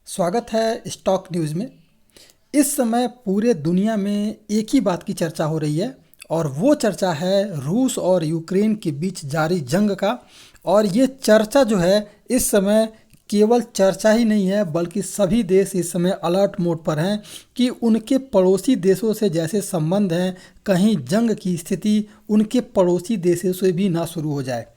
स्वागत है stock news में। इस समय पूरे दुनिया में एक ही बात की चर्चा हो रही है और वो चर्चा है रूस और यूक्रेन के बीच जारी जंग का। और ये चर्चा जो है इस समय केवल चर्चा ही नहीं है बल्कि सभी देश इस समय अलर्ट मोड पर हैं कि उनके पड़ोसी देशों से जैसे संबंध हैं, कहीं जंग की स्थिति उनके पड़ोसी देशों से भी ना शुरू हो जाए।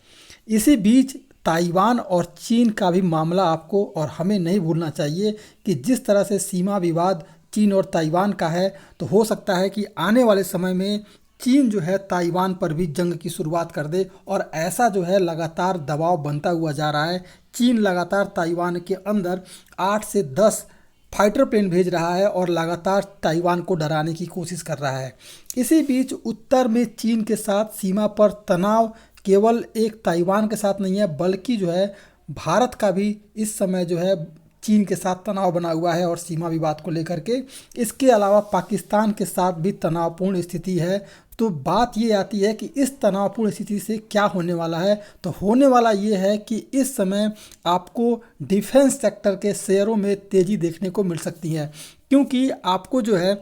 इसी बीच ताइवान और चीन का भी मामला आपको और हमें नहीं भूलना चाहिए कि जिस तरह से सीमा विवाद चीन और ताइवान का है, तो हो सकता है कि आने वाले समय में चीन जो है ताइवान पर भी जंग की शुरुआत कर दे। और ऐसा जो है लगातार दबाव बनता हुआ जा रहा है। चीन लगातार ताइवान के अंदर 8 से 10 फाइटर प्लेन भेज रहा है और लगातार ताइवान को डराने की कोशिश कर रहा है। इसी बीच उत्तर में चीन के साथ सीमा पर तनाव केवल एक ताइवान के साथ नहीं है बल्कि जो है भारत का भी इस समय जो है चीन के साथ तनाव बना हुआ है और सीमा विवाद को लेकर के। इसके अलावा पाकिस्तान के साथ भी तनावपूर्ण स्थिति है। तो बात ये आती है कि इस तनावपूर्ण स्थिति से क्या होने वाला है। तो होने वाला ये है कि इस समय आपको डिफेंस सेक्टर के शेयरों में तेज़ी देखने को मिल सकती है, क्योंकि आपको जो है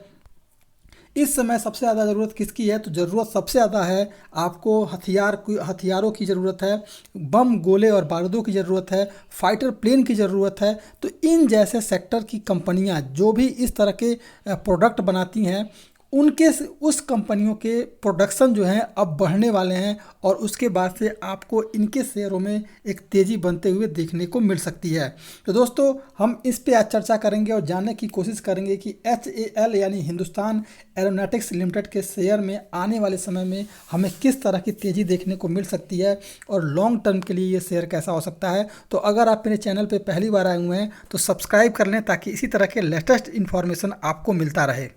इस समय सबसे ज़्यादा ज़रूरत किसकी है, तो ज़रूरत सबसे ज़्यादा है आपको हथियारों की ज़रूरत है, बम गोले और बारूदों की ज़रूरत है, फाइटर प्लेन की ज़रूरत है। तो इन जैसे सेक्टर की कंपनियां जो भी इस तरह के प्रोडक्ट बनाती हैं, उस कंपनियों के प्रोडक्शन जो हैं अब बढ़ने वाले हैं और उसके बाद से आपको इनके शेयरों में एक तेज़ी बनते हुए देखने को मिल सकती है। तो दोस्तों, हम इस पे आज चर्चा करेंगे और जानने की कोशिश करेंगे कि HAL यानी हिंदुस्तान एरोनॉटिक्स लिमिटेड के शेयर में आने वाले समय में हमें किस तरह की तेज़ी देखने को मिल सकती है और लॉन्ग टर्म के लिए ये शेयर कैसा हो सकता है। तो अगर आप मेरे चैनल पर पहली बार आए हुए हैं तो सब्सक्राइब कर लें ताकि इसी तरह के लेटेस्ट इन्फॉर्मेशन आपको मिलता रहे।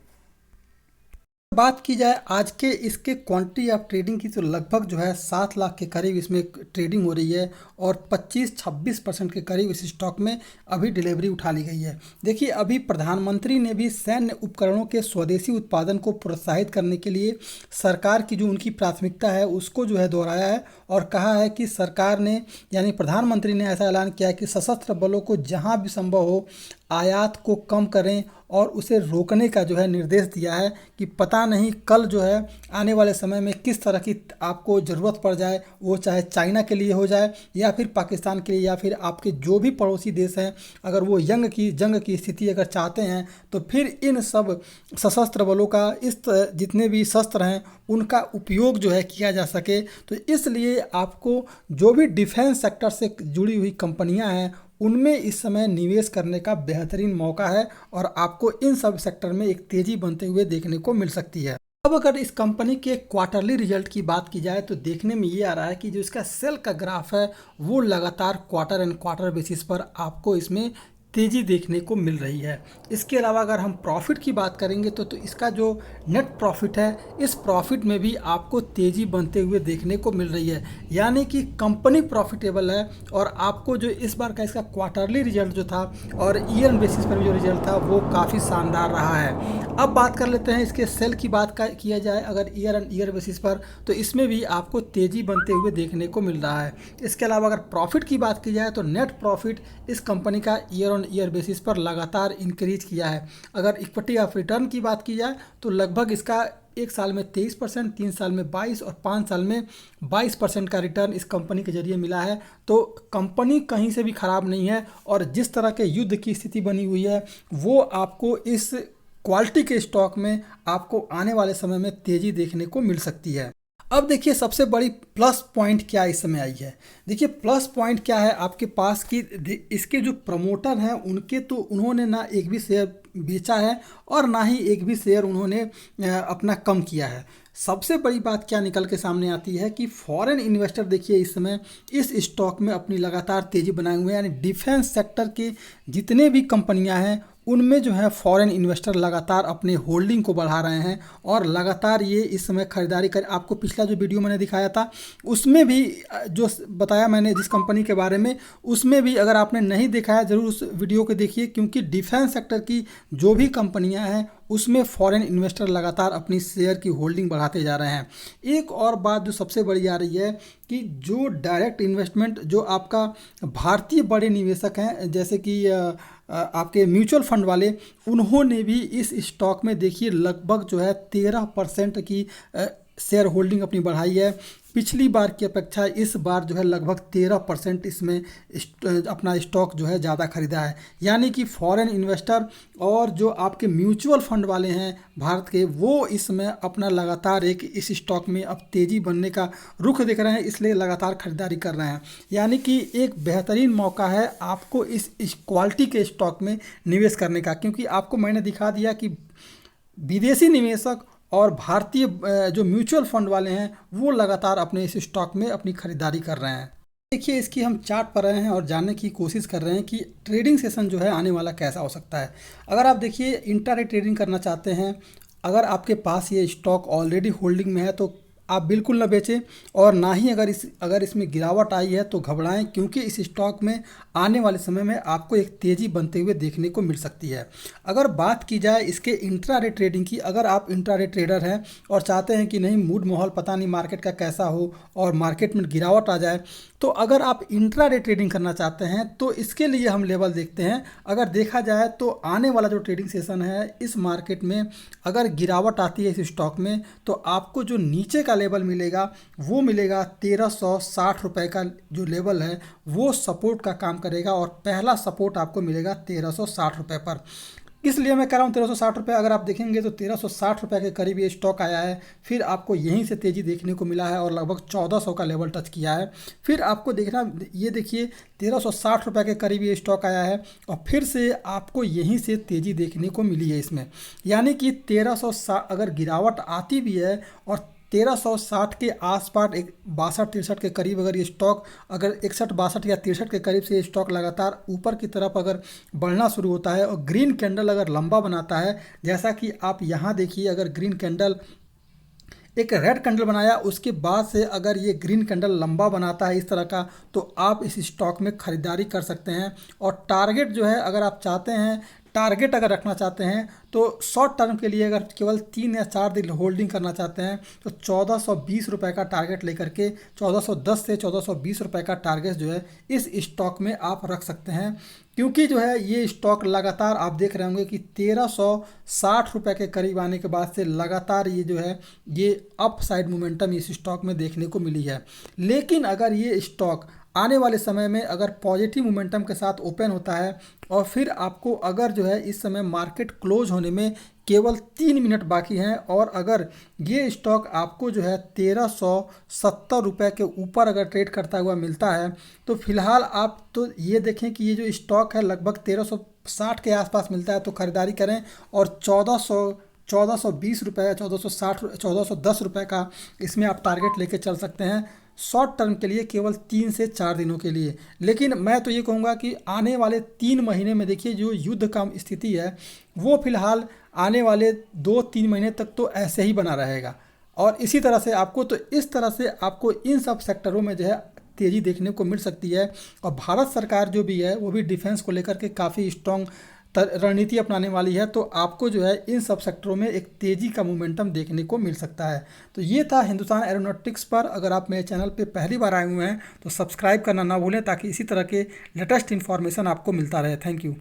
बात की जाए आज के इसके क्वांटिटी ऑफ ट्रेडिंग की, तो लगभग जो है 7 लाख के करीब इसमें ट्रेडिंग हो रही है और 25-26% के करीब इस स्टॉक में अभी डिलीवरी उठा ली गई है। देखिए, अभी प्रधानमंत्री ने भी सैन्य उपकरणों के स्वदेशी उत्पादन को प्रोत्साहित करने के लिए सरकार की जो उनकी प्राथमिकता है उसको जो है दोहराया है और कहा है कि सरकार ने यानी प्रधानमंत्री ने ऐसा ऐलान किया है कि सशस्त्र बलों को जहां भी संभव हो आयात को कम करें और उसे रोकने का जो है निर्देश दिया है कि पता नहीं कल जो है आने वाले समय में किस तरह की आपको ज़रूरत पड़ जाए, वो चाहे चाइना के लिए हो जाए या फिर पाकिस्तान के लिए या फिर आपके जो भी पड़ोसी देश हैं, अगर वो जंग की स्थिति अगर चाहते हैं तो फिर इन सब सशस्त्र बलों का जितने भी शस्त्र हैं उनका उपयोग जो है किया जा सके। तो इसलिए आपको जो भी डिफेंस सेक्टर से जुड़ी हुई कंपनियां हैं उनमें इस समय निवेश करने का बेहतरीन मौका है और आपको इन सब सेक्टर में एक तेज़ी बनते हुए देखने को मिल सकती है। अब अगर इस कंपनी के क्वार्टरली रिजल्ट की बात की जाए तो देखने में ये आ रहा है कि जो इसका सेल का ग्राफ है वो लगातार क्वार्टर एंड क्वार्टर बेसिस पर आपको इसमें तेज़ी देखने को मिल रही है। इसके अलावा अगर हम प्रॉफिट की बात करेंगे तो इसका जो नेट प्रॉफिट है इस प्रॉफिट में भी आपको तेज़ी बनते हुए देखने को मिल रही है, यानी कि कंपनी प्रॉफिटेबल है। और आपको जो इस बार का इसका क्वार्टरली रिजल्ट जो था और ईयर बेसिस पर जो रिजल्ट था वो काफ़ी शानदार रहा है। अब बात कर लेते हैं इसके सेल की किया जाए अगर ईयर बेसिस पर, तो इसमें भी आपको तेज़ी बनते हुए देखने को मिल रहा है। इसके अलावा अगर प्रॉफिट की बात की जाए तो नेट प्रॉफिट इस कंपनी का ईयर बेसिस पर लगातार इंक्रीज किया है। अगर इक्विटी ऑफ रिटर्न की बात की जाए तो लगभग इसका 1 साल में 23%, 3 साल में 22 और 5 साल में 22% का रिटर्न इस कंपनी के जरिए मिला है। तो कंपनी कहीं से भी ख़राब नहीं है और जिस तरह के युद्ध की स्थिति बनी हुई है वो आपको इस क्वालिटी के स्टॉक में आपको आने वाले समय में तेज़ी देखने को मिल सकती है। अब देखिए, सबसे बड़ी प्लस पॉइंट क्या इस समय आई है। देखिए, प्लस पॉइंट क्या है आपके पास कि इसके जो प्रमोटर हैं उन्होंने ना एक भी शेयर बेचा है और ना ही एक भी शेयर उन्होंने अपना कम किया है। सबसे बड़ी बात क्या निकल के सामने आती है कि फॉरेन इन्वेस्टर देखिए इस समय इस स्टॉक में अपनी लगातार तेज़ी बनाए हुए हैं, यानी डिफेंस सेक्टर के जितने भी कंपनियां हैं उनमें जो है फॉरेन इन्वेस्टर लगातार अपने होल्डिंग को बढ़ा रहे हैं और लगातार ये इस समय खरीदारी कर। आपको पिछला जो वीडियो मैंने दिखाया था उसमें भी जो बताया मैंने जिस कंपनी के बारे में, उसमें भी अगर आपने नहीं देखा है ज़रूर उस वीडियो को देखिए, क्योंकि डिफेंस सेक्टर की जो भी कंपनियां हैं उसमें फॉरेन इन्वेस्टर लगातार अपनी शेयर की होल्डिंग बढ़ाते जा रहे हैं। एक और बात जो सबसे बड़ी आ रही है कि जो डायरेक्ट इन्वेस्टमेंट जो आपका भारतीय बड़े निवेशक हैं जैसे कि आपके म्यूचुअल फंड वाले, उन्होंने भी इस स्टॉक में देखिए लगभग जो है 13% की शेयर होल्डिंग अपनी बढ़ाई है। पिछली बार की अपेक्षा इस बार जो है लगभग 13% इसमें अपना स्टॉक जो है ज़्यादा खरीदा है। यानी कि फॉरेन इन्वेस्टर और जो आपके म्यूचुअल फंड वाले हैं भारत के, वो इसमें अपना लगातार एक इस स्टॉक में अब तेज़ी बनने का रुख देख रहे हैं, इसलिए लगातार खरीदारी कर रहे हैं। यानी कि एक बेहतरीन मौका है आपको इस क्वालिटी के स्टॉक में निवेश करने का, क्योंकि आपको मैंने दिखा दिया कि विदेशी निवेशक और भारतीय जो म्यूचुअल फंड वाले हैं वो लगातार अपने इस स्टॉक में अपनी खरीदारी कर रहे हैं। देखिए इसकी हम चार्ट पर रहे हैं और जानने की कोशिश कर रहे हैं कि ट्रेडिंग सेशन जो है आने वाला कैसा हो सकता है। अगर आप देखिए इंट्राडे ट्रेडिंग करना चाहते हैं, अगर आपके पास ये स्टॉक ऑलरेडी होल्डिंग में है तो आप बिल्कुल ना बेचें, और ना ही अगर इसमें गिरावट आई है तो घबराएं, क्योंकि इस स्टॉक में आने वाले समय में आपको एक तेज़ी बनते हुए देखने को मिल सकती है। अगर बात की जाए इसके इंट्राडे ट्रेडिंग की, अगर आप इंट्राडे ट्रेडर हैं और चाहते हैं कि नहीं मूड माहौल पता नहीं मार्केट का कैसा हो और मार्केट में गिरावट आ जाए, तो अगर आप इंट्राडे ट्रेडिंग करना चाहते हैं तो इसके लिए हम लेवल देखते हैं। अगर देखा जाए तो आने वाला जो ट्रेडिंग सेशन है इस मार्केट में अगर गिरावट आती है इस स्टॉक में, तो आपको जो नीचे का लेवल मिलेगा वो मिलेगा 1360 रुपये का जो लेवल है वो सपोर्ट का काम करेगा, और पहला सपोर्ट आपको मिलेगा 1360 रुपये पर। इसलिए मैं कह रहा हूँ 1360 रुपये। अगर आप देखेंगे तो 1360 रुपये के करीब ये स्टॉक आया है, फिर आपको यहीं से तेज़ी देखने को मिला है और लगभग 1400 का लेवल टच किया है। फिर आपको देखना, ये देखिए 1360 रुपये के करीब ये स्टॉक आया है और फिर से आपको यहीं से तेज़ी देखने को मिली है इसमें। यानी कि 1360 अगर गिरावट आती भी है और 1360 के आसपास एक 62-63 के करीब अगर ये स्टॉक अगर 61-62 या 63 के करीब से ये स्टॉक लगातार ऊपर की तरफ अगर बढ़ना शुरू होता है और ग्रीन कैंडल अगर लंबा बनाता है, जैसा कि आप यहाँ देखिए, अगर ग्रीन कैंडल एक रेड कैंडल बनाया उसके बाद से अगर ये ग्रीन कैंडल लंबा बनाता है इस तरह का, तो आप इस स्टॉक में ख़रीदारी कर सकते हैं। और टारगेट जो है, अगर आप चाहते हैं टारगेट अगर रखना चाहते हैं तो शॉर्ट टर्म के लिए अगर केवल 3 या 4 दिन होल्डिंग करना चाहते हैं तो 1420 रुपये का टारगेट लेकर के 1410 से 1420 रुपये का टारगेट जो है इस स्टॉक में आप रख सकते हैं। क्योंकि जो है ये स्टॉक लगातार आप देख रहे होंगे कि 1360 रुपये के करीब आने के बाद से लगातार ये जो है ये अप साइड मोमेंटम इस स्टॉक में देखने को मिली है। लेकिन अगर ये स्टॉक आने वाले समय में अगर पॉजिटिव मोमेंटम के साथ ओपन होता है और फिर आपको अगर जो है इस समय मार्केट क्लोज होने में केवल 3 मिनट बाकी हैं और अगर ये स्टॉक आपको जो है 1370 रुपये के ऊपर अगर ट्रेड करता हुआ मिलता है, तो फिलहाल आप तो ये देखें कि ये जो स्टॉक है लगभग 1360 के आसपास मिलता है, तो ख़रीदारी करें और 1420 रुपये, 1410 रुपये का इसमें आप टारगेट लेके चल सकते हैं शॉर्ट टर्म के लिए, केवल 3 से 4 दिनों के लिए। लेकिन मैं तो ये कहूँगा कि आने वाले 3 महीने में देखिए जो युद्ध का स्थिति है वो फिलहाल आने वाले 2-3 महीने तक तो ऐसे ही बना रहेगा, और इसी तरह से आपको तो इस तरह से आपको इन सब सेक्टरों में जो है तेज़ी देखने को मिल सकती है। और भारत सरकार जो भी है वो भी डिफेंस को लेकर के काफ़ी स्ट्रॉन्ग रणनीति अपनाने वाली है, तो आपको जो है इन सब सेक्टरों में एक तेज़ी का मोमेंटम देखने को मिल सकता है। तो ये था हिंदुस्तान एरोनॉटिक्स पर। अगर आप मेरे चैनल पे पहली बार आए हुए हैं तो सब्सक्राइब करना ना भूलें, ताकि इसी तरह के लेटेस्ट इन्फॉर्मेशन आपको मिलता रहे। Thank you.